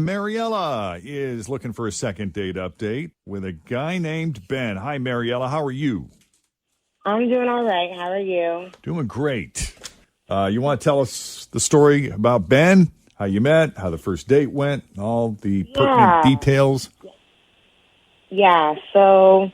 Mariela is looking for a second date update with a guy named Ben. Hi, Mariela. How are you? I'm doing all right. How are you? Doing great. You want to tell us the story about Ben, how you met, how the first date went, all the pertinent details? Yeah, so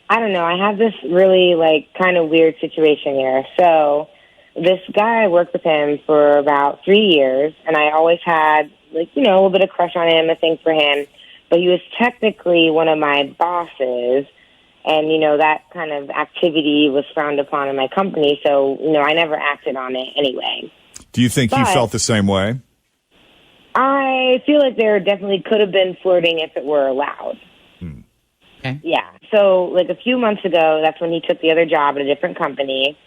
I don't know. I have this really, kind of weird situation here. So this guy, I worked with him for about 3 years, and I always had, a little bit of crush on him, a thing for him. But he was technically one of my bosses, and, that kind of activity was frowned upon in my company. So, I never acted on it anyway. Do you think he felt the same way? I feel like there definitely could have been flirting if it were allowed. Okay. Yeah. So, a few months ago, that's when he took the other job at a different company.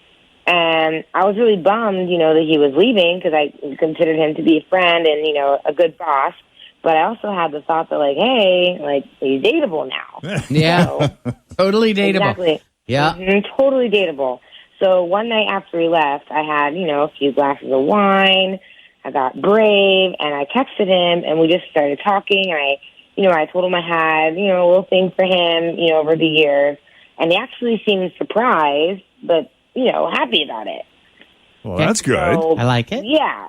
And I was really bummed, that he was leaving because I considered him to be a friend and, a good boss. But I also had the thought that, hey, he's dateable now. Yeah. So, totally dateable. Exactly. Yeah. Totally dateable. So one night after he left, I had, a few glasses of wine. I got brave, and I texted him, and we just started talking. And I told him I had, a little thing for him, over the years. And he actually seemed surprised, but, happy about it. Well, that's good. So, I like it. Yeah.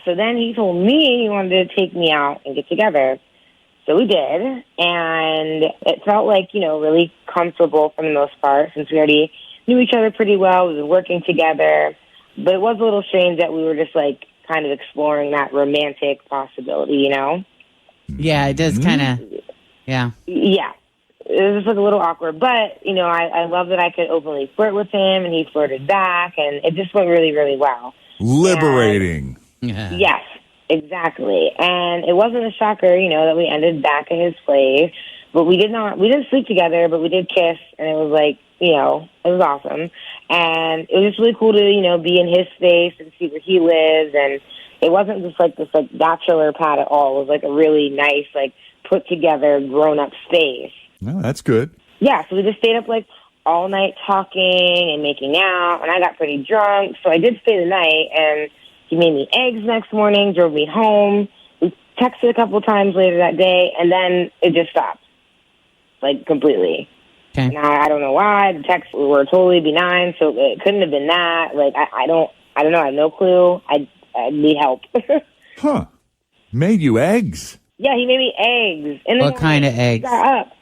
So then he told me he wanted to take me out and get together. So we did. And it felt really comfortable for the most part since we already knew each other pretty well. We were working together. But it was a little strange that we were just kind of exploring that romantic possibility, Yeah, it does kind of, yeah. Yeah. It was just a little awkward. But, I love that I could openly flirt with him, and he flirted back, and it just went really, really well. Liberating. Yeah. Yes, exactly. And it wasn't a shocker, that we ended back at his place. But we didn't sleep together, but we did kiss, and it was it was awesome. And it was just really cool to, be in his space and see where he lives. And it wasn't just this bachelor pad at all. It was a really nice, put together, grown up space. No, that's good. Yeah, so we just stayed up all night talking and making out, and I got pretty drunk. So I did stay the night, and he made me eggs next morning, drove me home. We texted a couple times later that day, and then it just stopped, completely. Okay. Now I don't know why. The texts were totally benign, so it couldn't have been that. I don't know. I have no clue. I need help. Huh? Made you eggs? Yeah, he made me eggs. What kind of eggs? Got up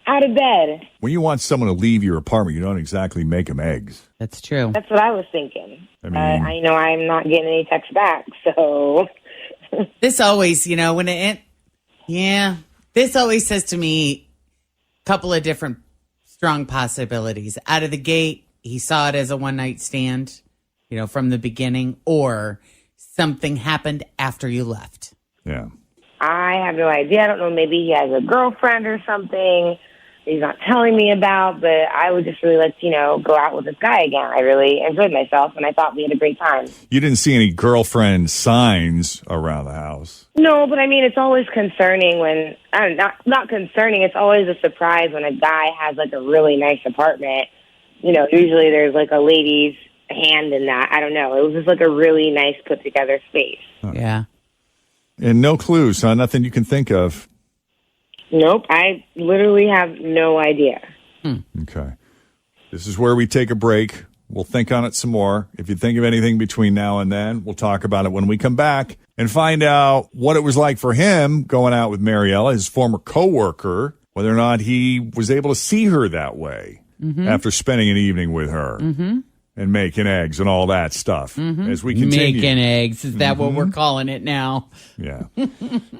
out of bed. When you want someone to leave your apartment, you don't exactly make them eggs. That's true. That's what I was thinking. I mean, I know I'm not getting any texts back, so. This always, this always says to me a couple of different strong possibilities. Out of the gate, he saw it as a one-night stand, from the beginning, or something happened after you left. Yeah. I have no idea. I don't know. Maybe he has a girlfriend or something he's not telling me about, but I would just really like to, go out with this guy again. I really enjoyed myself, and I thought we had a great time. You didn't see any girlfriend signs around the house? No, but it's always concerning when, not concerning, it's always a surprise when a guy has a really nice apartment. Usually there's a lady's hand in that. I don't know. It was just a really nice put together space. Huh. Yeah. And no clues, huh? Nothing you can think of. Nope. I literally have no idea. Okay. This is where we take a break. We'll think on it some more. If you think of anything between now and then, we'll talk about it when we come back and find out what it was like for him going out with Mariela, his former coworker, whether or not he was able to see her that way after spending an evening with her. And making eggs and all that stuff as we continue. Making eggs. Is that what we're calling it now? Yeah.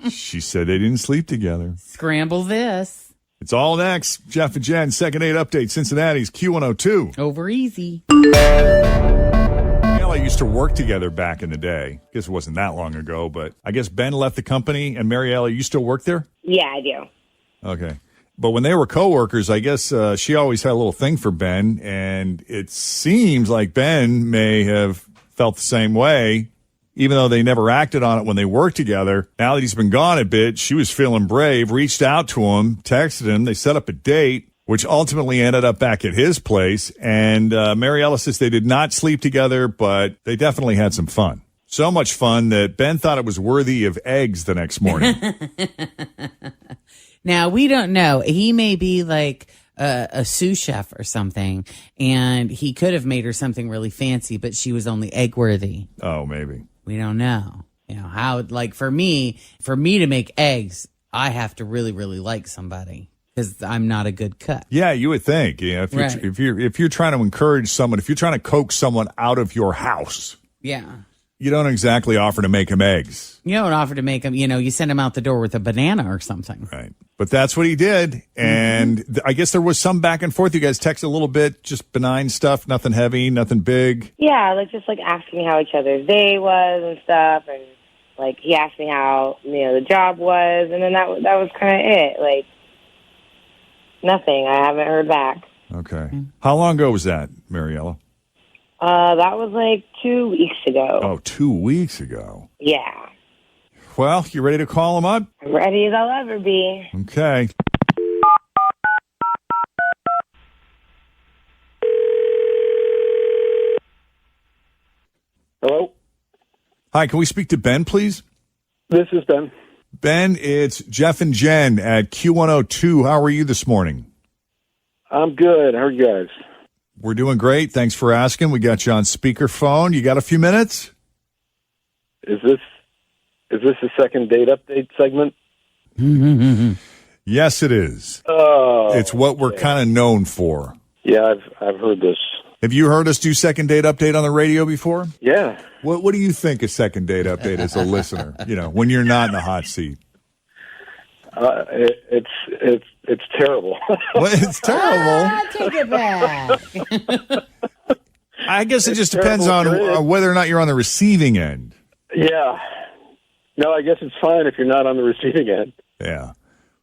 She said they didn't sleep together. Scramble this. It's all next. Jeff and Jenn, second date update, Cincinnati's Q102. Over easy. Mariela used to work together back in the day. I guess it wasn't that long ago, but I guess Ben left the company, and Mariela, you still work there? Yeah, I do. Okay. But when they were coworkers, I guess she always had a little thing for Ben, and it seems like Ben may have felt the same way, even though they never acted on it when they worked together. Now that he's been gone a bit, she was feeling brave, reached out to him, texted him. They set up a date, which ultimately ended up back at his place. And Mariela says they did not sleep together, but they definitely had some fun. So much fun that Ben thought it was worthy of eggs the next morning. Now, we don't know. He may be like a sous chef or something, and he could have made her something really fancy, but she was only egg worthy. Oh, maybe. We don't know. You know, how, like, for me to make eggs, I have to really, really like somebody because I'm not a good cook. Yeah, you would think. Yeah, if you're trying to encourage someone, if you're trying to coax someone out of your house. Yeah. You don't exactly offer to make them eggs. You don't offer to make them, you send them out the door with a banana or something. Right. But that's what he did. And I guess there was some back and forth. You guys texted a little bit, just benign stuff, nothing heavy, nothing big. Yeah, like just like asking how each other's day was and stuff, and like he asked me how the job was, and then that was kind of it. Like nothing. I haven't heard back. Okay. How long ago was that, Mariela? That was like 2 weeks ago. Oh, 2 weeks ago. Yeah. Well, you ready to call him up? I'm ready as I'll ever be. Okay. Hello? Hi, can we speak to Ben, please? This is Ben. Ben, it's Jeff and Jen at Q102. How are you this morning? I'm good. How are you guys? We're doing great. Thanks for asking. We got you on speakerphone. You got a few minutes? Is this a second date update segment? Yes, it is. Oh, It's what we're kind of known for. yeah. I've heard this. Have you heard us do second date update on the radio before? Yeah. What do you think of second date update as a listener? When you're not in the hot seat. It's terrible. Well, it's terrible. Take it back. I guess it just depends terrible on whether or not you're on the receiving end. Yeah. No, I guess it's fine if you're not on the receiving end. Yeah.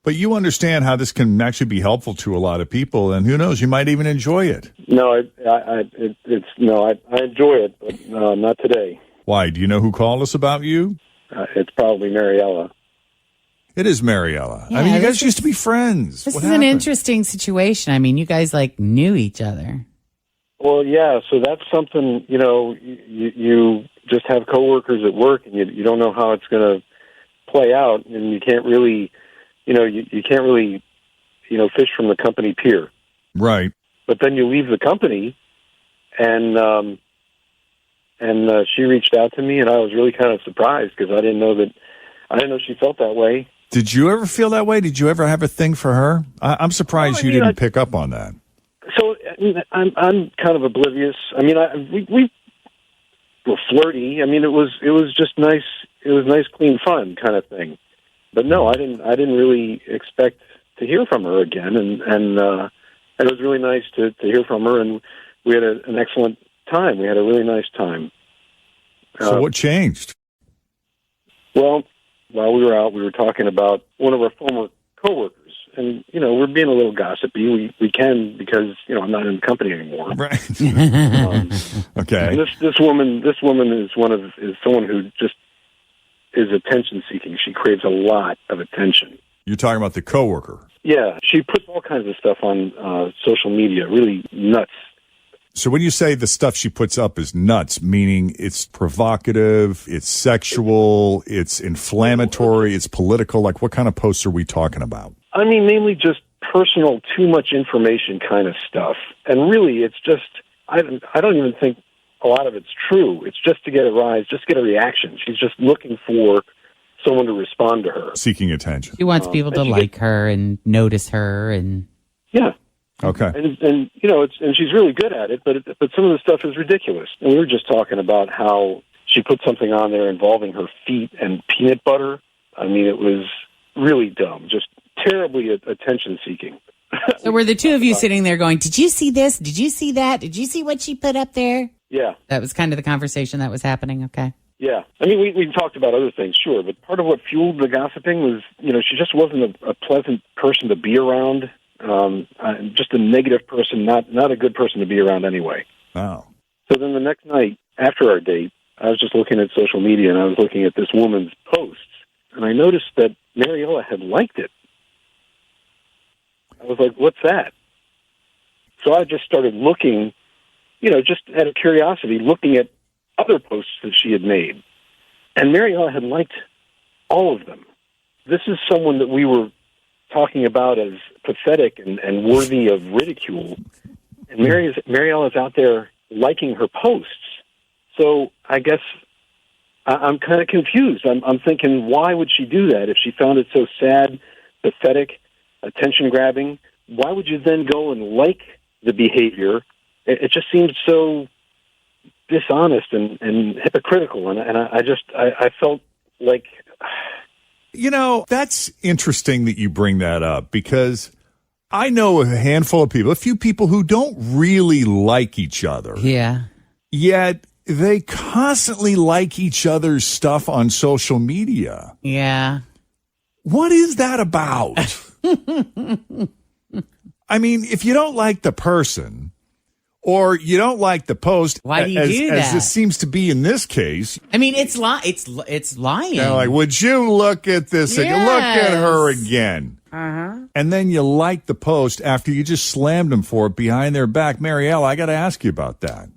But you understand how this can actually be helpful to a lot of people, and who knows, you might even enjoy it. No, I enjoy it, but not today. Why? Do you know who called us about you? It's probably Mariela. It is Mariela. Yeah, I mean, you guys this used to be friends. This What is happened? an interesting situation. I mean, you guys knew each other. Well, yeah. So that's something you just have coworkers at work, and you don't know how it's going to play out, and you can't really, you can't really, fish from the company pier. Right. But then you leave the company, and she reached out to me, and I was really kind of surprised because I didn't know she felt that way. Did you ever feel that way? Did you ever have a thing for her? I'm surprised you didn't pick up on that. So I'm kind of oblivious. I mean, we were flirty. I mean, it was just nice. It was nice, clean fun kind of thing. But no, I didn't really expect to hear from her again, and it was really nice to hear from her, and we had an excellent time. We had a really nice time. So what changed? Well, while we were out, we were talking about one of our former coworkers, and we're being a little gossipy. We can because I'm not in the company anymore. Right. Okay. And this woman is someone who just is attention seeking. She craves a lot of attention. You're talking about the coworker. Yeah, she puts all kinds of stuff on social media, really nuts. So when you say the stuff she puts up is nuts, meaning it's provocative, it's sexual, it's inflammatory, it's political, like what kind of posts are we talking about? I mean, mainly just personal, too much information kind of stuff. And really, it's just, I don't even think a lot of it's true. It's just to get a rise, just get a reaction. She's just looking for someone to respond to her. Seeking attention. She wants people to like her and notice her, and yeah. Okay. And she's really good at it, but some of the stuff is ridiculous. And we were just talking about how she put something on there involving her feet and peanut butter. I mean, it was really dumb, just terribly attention-seeking. So were the two of you sitting there going, did you see this? Did you see that? Did you see what she put up there? Yeah. That was kind of the conversation that was happening, okay? Yeah. I mean, we talked about other things, sure, but part of what fueled the gossiping was, she just wasn't a pleasant person to be around. Just a negative person, not a good person to be around anyway. Wow. So then the next night after our date, I was just looking at social media and I was looking at this woman's posts, and I noticed that Mariela had liked it. I was like, what's that? So I just started looking, just out of curiosity, looking at other posts that she had made. And Mariela had liked all of them. This is someone that we were talking about as pathetic and worthy of ridicule. And Mariela's out there liking her posts. So I guess I'm kind of confused. I'm thinking, why would she do that? If she found it so sad, pathetic, attention-grabbing, why would you then go and like the behavior? It just seemed so dishonest and hypocritical. And I felt like... That's interesting that you bring that up, because I know a handful of people, a few people who don't really like each other. Yeah. Yet they constantly like each other's stuff on social media. Yeah. What is that about? I mean, if you don't like the person or you don't like the post, why do you do that? As this seems to be in this case. I mean, it's lying. Like, would you look at this? Yes. Look at her again. Uh-huh. And then you like the post after you just slammed them for it behind their back. Mariela, I got to ask you about that.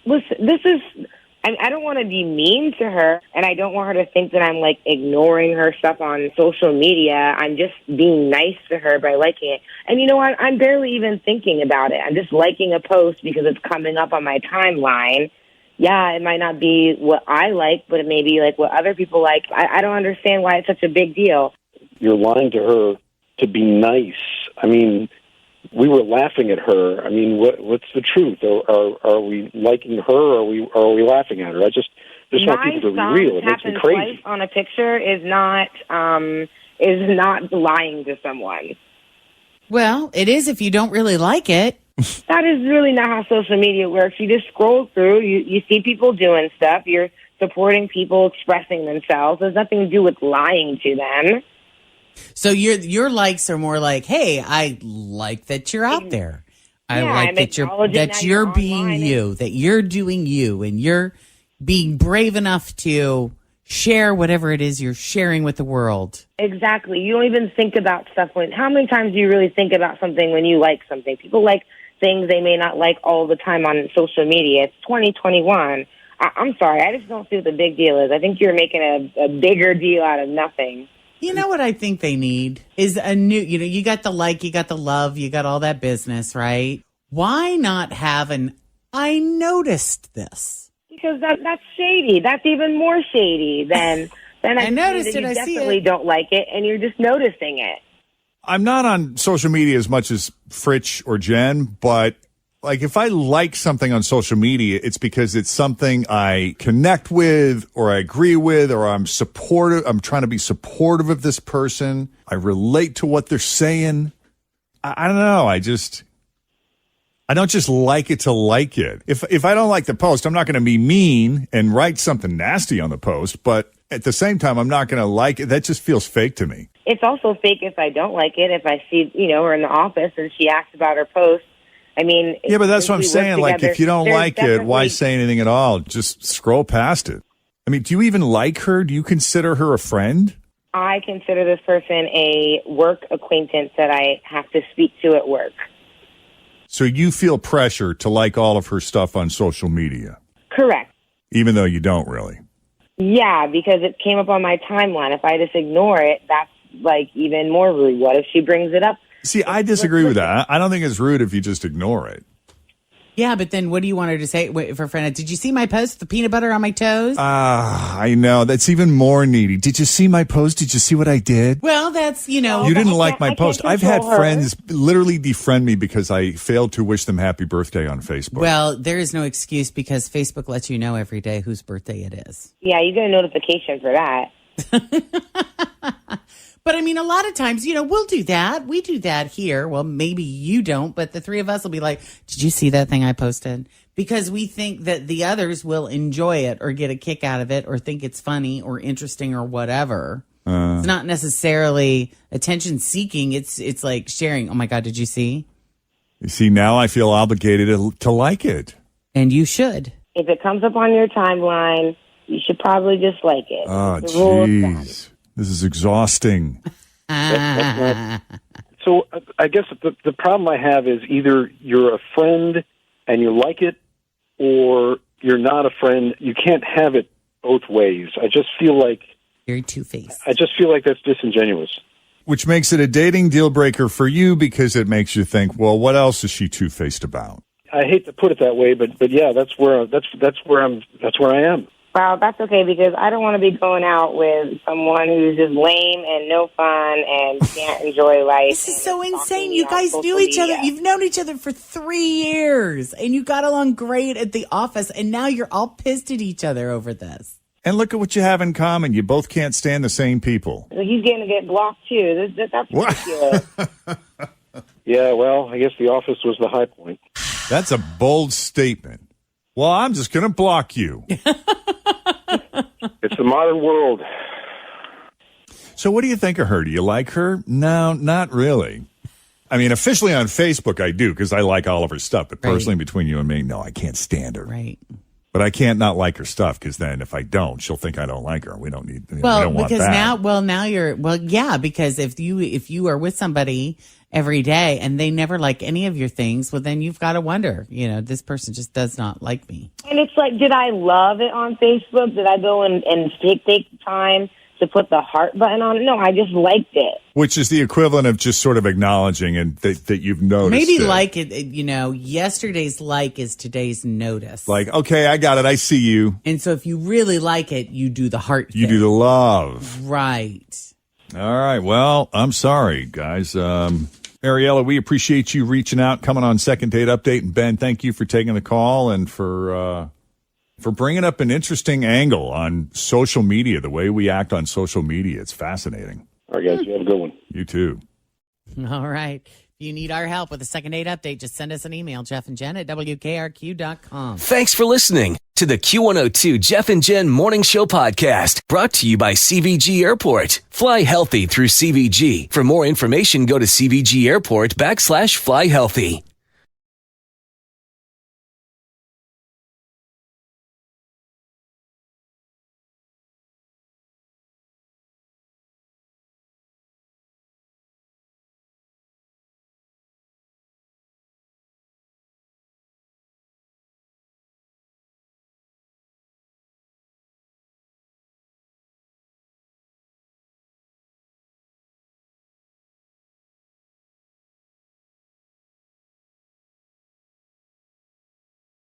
Listen, I don't want to be mean to her, and I don't want her to think that I'm, like, ignoring her stuff on social media. I'm just being nice to her by liking it. And, I'm barely even thinking about it. I'm just liking a post because it's coming up on my timeline. Yeah, it might not be what I like, but it may be, like, what other people like. I don't understand why it's such a big deal. You're lying to her to be nice. I mean, we were laughing at her. I mean, what's the truth? Are we liking her, or are we laughing at her? I just want people to be real. It makes me crazy. Twice on a picture is not lying to someone. Well, it is if you don't really like it. That is really not how social media works. You just scroll through, you see people doing stuff, you're supporting people expressing themselves. There's nothing to do with lying to them. So your likes are more like, hey, I like that you're out there. I like that you're being you, that you're doing you, and you're being brave enough to share whatever it is you're sharing with the world. Exactly. You don't even think about stuff how many times do you really think about something when you like something? People like things they may not like all the time on social media. It's 2021. I'm sorry. I just don't see what the big deal is. I think you're making a bigger deal out of nothing. You know what I think they need is a new, you got the like, you got the love, you got all that business, right? Why not have I noticed this? Because that's shady. That's even more shady than I noticed it. You I see definitely it. don't like it, and you're just noticing it. I'm not on social media as much as Fritch or Jen, but like if I like something on social media, it's because it's something I connect with or I agree with or I'm supportive. I'm trying to be supportive of this person. I relate to what they're saying. I don't know. I don't just like it to like it. If I don't like the post, I'm not going to be mean and write something nasty on the post. But at the same time, I'm not going to like it. That just feels fake to me. It's also fake if I don't like it. If I see, her in the office and she asks about her post. I mean, yeah, but that's what I'm saying. Like, if you don't like it, why say anything at all? Just scroll past it. I mean, do you even like her? Do you consider her a friend? I consider this person a work acquaintance that I have to speak to at work. So you feel pressure to like all of her stuff on social media? Correct. Even though you don't really? Yeah, because it came up on my timeline. If I just ignore it, that's like even more rude. What if she brings it up? See, I disagree with that. I don't think it's rude if you just ignore it. Yeah, but then what do you want her to say? Wait, for a friend, did you see my post, the peanut butter on my toes? I know. That's even more needy. Did you see my post? Did you see what I did? Well, that's, You didn't like my post. I've had friends literally defriend me because I failed to wish them happy birthday on Facebook. Well, there is no excuse because Facebook lets you know every day whose birthday it is. Yeah, you get a notification for that. But I mean, a lot of times, we'll do that. We do that here. Well, maybe you don't, but the three of us will be like, did you see that thing I posted? Because we think that the others will enjoy it or get a kick out of it or think it's funny or interesting or whatever. It's not necessarily attention seeking. It's like sharing. Oh my God, did you see? You see, now I feel obligated to like it. And you should. If it comes up on your timeline, you should probably just like it. Oh, jeez. This is exhausting. So I guess the problem I have is either you're a friend and you like it, or you're not a friend. You can't have it both ways. I just feel like Very two-faced. that's disingenuous. Which makes it a dating deal breaker for you because it makes you think, well, what else is she two-faced about? I hate to put it that way, but yeah, that's where I am. Well, that's okay because I don't want to be going out with someone who's just lame and no fun and can't enjoy life. This is so insane. You guys knew each other. You've known each other for 3 years, and you got along great at the office, and now you're all pissed at each other over this. And look at what you have in common. You both can't stand the same people. He's going to get blocked too. That's ridiculous. Yeah, well, I guess the office was the high point. That's a bold statement. Well, I'm just going to block you. It's the modern world. So what do you think of her? Do you like her? No, not really. I mean, officially on Facebook, I do because I like all of her stuff. But personally, between you and me, no, I can't stand her. Right. But I can't not like her stuff because then if I don't, she'll think I don't like her. We don't need. Well, we don't want because that. now you're yeah, because if you are with somebody every day and they never like any of your things, well, then you've got to wonder, this person just does not like me. And it's like, did I love it on Facebook? Did I go and take time to put the heart button on it? No, I just liked it. Which is the equivalent of just sort of acknowledging and that you've noticed. Maybe it. like it, yesterday's like is today's notice. Like, okay, I got it. I see you. And so if you really like it, you do the heart You thing. do the love. Right. All right. Well, I'm sorry, guys. Mariela, we appreciate you reaching out, coming on Second Date Update. And Ben, thank you for taking the call and for bringing up an interesting angle on social media, the way we act on social media. It's fascinating. All right, guys, you have a good one. You too. All right. If you need our help with a Second Date Update, just send us an email, Jeff and Jen at WKRQ.com. Thanks for listening to the Q102 Jeff and Jen Morning Show podcast, brought to you by CVG Airport. Fly healthy through CVG. For more information, go to CVG Airport /fly healthy.